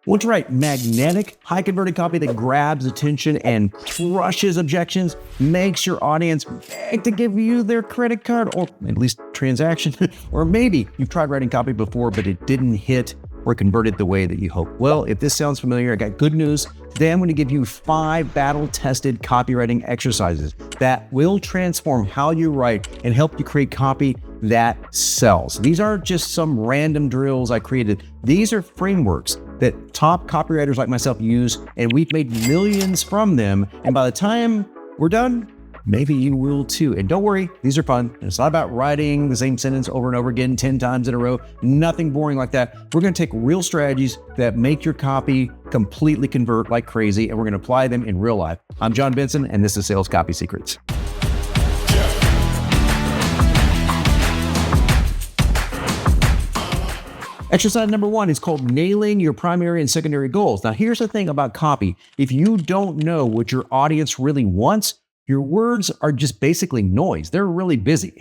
Want to write magnetic, high-converting copy that grabs attention and crushes objections, makes your audience beg to give you their credit card, or at least transaction? Or maybe you've tried writing copy before, but it didn't hit or converted the way that you hoped. Well, if this sounds familiar, I got good news. Today, I'm going to give you 5 battle-tested copywriting exercises that will transform how you write and help you create copy that sells. These aren't just some random drills I created. These are frameworks that top copywriters like myself use, and we've made millions from them. And by the time we're done, maybe you will too. And don't worry, these are fun. It's not about writing the same sentence over and over again 10 times in a row. Nothing boring like that. We're going to take real strategies that make your copy completely convert like crazy, and we're going to apply them in real life. I'm John Benson, and this is Sales Copy Secrets. Exercise number 1 is called nailing your primary and secondary goals. Now, here's the thing about copy. If you don't know what your audience really wants, your words are just basically noise. They're really busy.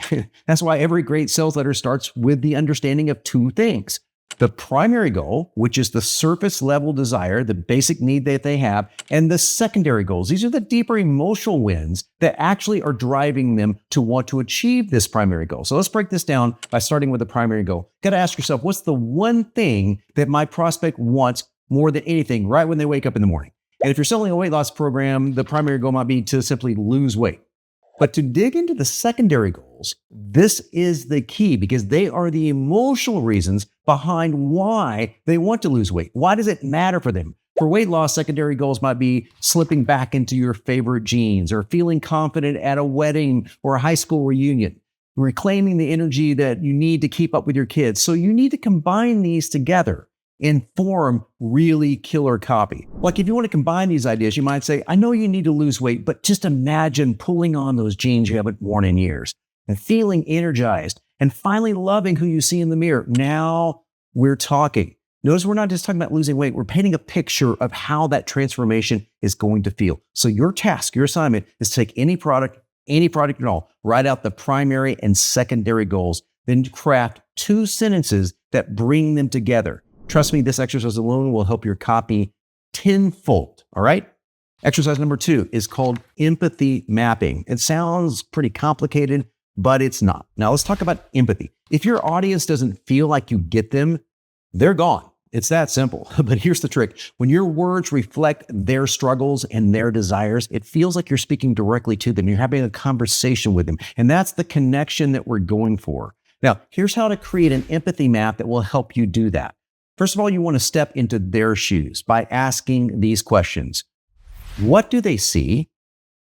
That's why every great sales letter starts with the understanding of 2 things. The primary goal, which is the surface level desire, the basic need that they have, and the secondary goals. These are the deeper emotional wins that actually are driving them to want to achieve this primary goal. So let's break this down by starting with the primary goal. Got to ask yourself, what's the one thing that my prospect wants more than anything right when they wake up in the morning? And if you're selling a weight loss program, the primary goal might be to simply lose weight. But to dig into the secondary goals, this is the key because they are the emotional reasons behind why they want to lose weight. Why does it matter for them? For weight loss, secondary goals might be slipping back into your favorite jeans or feeling confident at a wedding or a high school reunion, reclaiming the energy that you need to keep up with your kids. So you need to combine these together and form really killer copy. Like if you want to combine these ideas, you might say, I know you need to lose weight, but just imagine pulling on those jeans you haven't worn in years and feeling energized and finally loving who you see in the mirror. Now we're talking. Notice we're not just talking about losing weight. We're painting a picture of how that transformation is going to feel. So your task, your assignment is to take any product at all, write out the primary and secondary goals, then craft 2 sentences that bring them together. Trust me, this exercise alone will help your copy tenfold, all right? Exercise number 2 is called empathy mapping. It sounds pretty complicated, but it's not. Now let's talk about empathy. If your audience doesn't feel like you get them, they're gone. It's that simple. But here's the trick. When your words reflect their struggles and their desires, it feels like you're speaking directly to them. You're having a conversation with them. And that's the connection that we're going for. Now, here's how to create an empathy map that will help you do that. First of all, you want to step into their shoes by asking these questions. What do they see?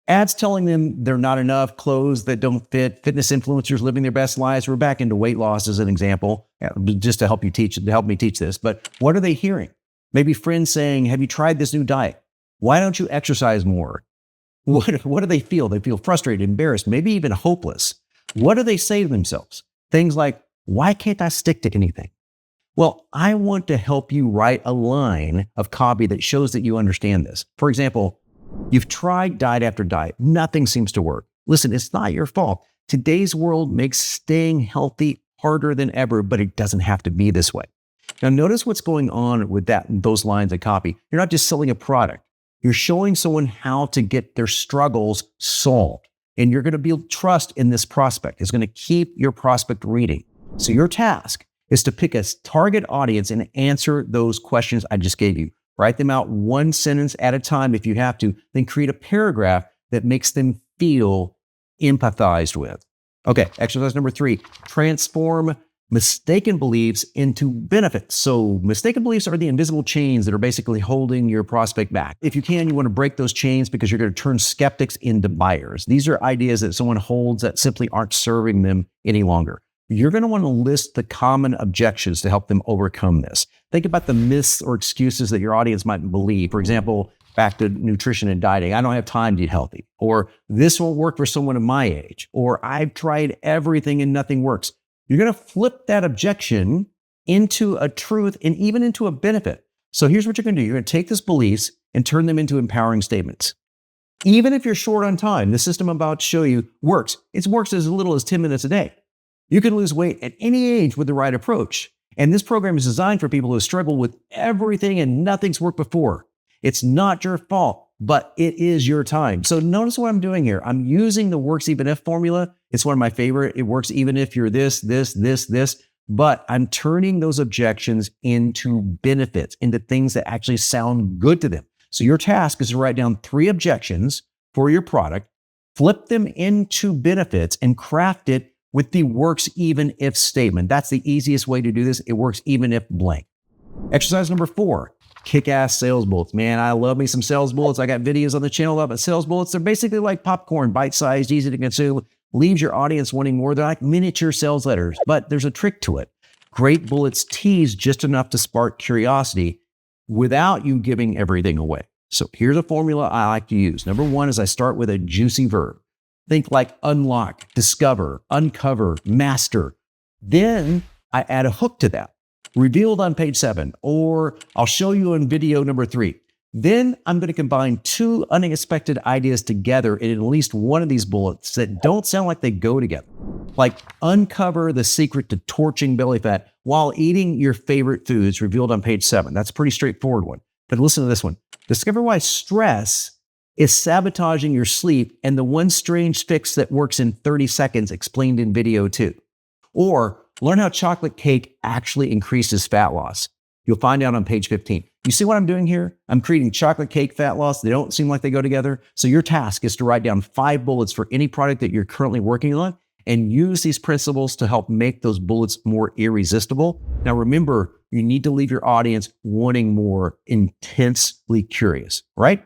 Ads telling them they're not enough, clothes that don't fit, fitness influencers living their best lives. We're back into weight loss as an example, just to help me teach this. But what are they hearing? Maybe friends saying, have you tried this new diet? Why don't you exercise more? What do they feel? They feel frustrated, embarrassed, maybe even hopeless. What do they say to themselves? Things like, why can't I stick to anything? Well, I want to help you write a line of copy that shows that you understand this. For example, you've tried diet after diet. Nothing seems to work. Listen, it's not your fault. Today's world makes staying healthy harder than ever, but it doesn't have to be this way. Now, notice what's going on with those lines of copy. You're not just selling a product. You're showing someone how to get their struggles solved. And you're going to build trust in this prospect. It's going to keep your prospect reading. So your task is to pick a target audience and answer those questions I just gave you. Write them out 1 sentence at a time if you have to, then create a paragraph that makes them feel empathized with. Okay, exercise number 3, transform mistaken beliefs into benefits. So mistaken beliefs are the invisible chains that are basically holding your prospect back. If you can, you want to break those chains because you're going to turn skeptics into buyers. These are ideas that someone holds that simply aren't serving them any longer. You're going to want to list the common objections to help them overcome this. Think about the myths or excuses that your audience might believe. For example, back to nutrition and dieting. I don't have time to eat healthy. Or this won't work for someone of my age. Or I've tried everything and nothing works. You're going to flip that objection into a truth and even into a benefit. So here's what you're going to do. You're going to take these beliefs and turn them into empowering statements. Even if you're short on time, the system I'm about to show you works. It works as little as 10 minutes a day. You can lose weight at any age with the right approach. And this program is designed for people who struggle with everything and nothing's worked before. It's not your fault, but it is your time. So notice what I'm doing here. I'm using the works even if formula. It's one of my favorite. It works even if you're this, but I'm turning those objections into benefits, into things that actually sound good to them. So your task is to write down 3 objections for your product, flip them into benefits, and craft it with the works even if statement. That's the easiest way to do this. It works even if blank. Exercise number 4, kick-ass sales bullets. Man, I love me some sales bullets. I got videos on the channel about sales bullets. They're basically like popcorn, bite-sized, easy to consume, leaves your audience wanting more. They're like miniature sales letters, but there's a trick to it. Great bullets tease just enough to spark curiosity without you giving everything away. So here's a formula I like to use. Number 1 is I start with a juicy verb. Think like unlock, discover, uncover, master. Then I add a hook to that. Revealed on page 7, or I'll show you in video number 3. Then I'm going to combine 2 unexpected ideas together in at least one of these bullets that don't sound like they go together. Like uncover the secret to torching belly fat while eating your favorite foods, revealed on page 7. That's a pretty straightforward one. But listen to this one. Discover why stress is sabotaging your sleep and the one strange fix that works in 30 seconds, explained in video 2. Or learn how chocolate cake actually increases fat loss. You'll find out on page 15. You see what I'm doing here? I'm creating chocolate cake fat loss. They don't seem like they go together. So your task is to write down 5 bullets for any product that you're currently working on and use these principles to help make those bullets more irresistible. Now remember, you need to leave your audience wanting more, intensely curious, right?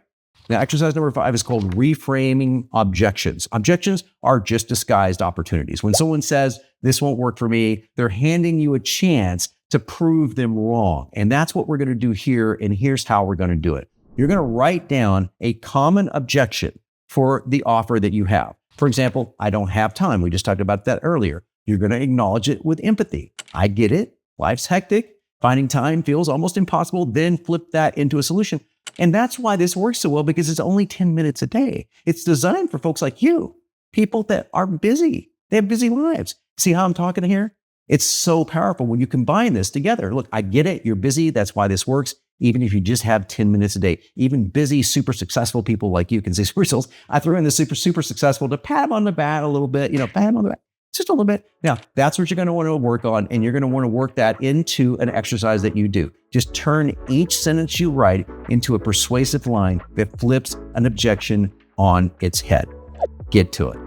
Now, exercise number 5 is called reframing objections. Objections are just disguised opportunities. When someone says, this won't work for me, they're handing you a chance to prove them wrong. And that's what we're going to do here. And here's how we're going to do it. You're going to write down a common objection for the offer that you have. For example, I don't have time. We just talked about that earlier. You're going to acknowledge it with empathy. I get it. Life's hectic. Finding time feels almost impossible. Then flip that into a solution. And that's why this works so well, because it's only 10 minutes a day. It's designed for folks like you, people that are busy. They have busy lives. See how I'm talking here? It's so powerful when you combine this together. Look, I get it. You're busy. That's why this works. Even if you just have 10 minutes a day, even busy, super successful people like you can say super sales. I throw in the super successful to pat them on the back a little bit, pat them on the back. Just a little bit. Now, that's what you're going to want to work on, and you're going to want to work that into an exercise that you do. Just turn each sentence you write into a persuasive line that flips an objection on its head. Get to it.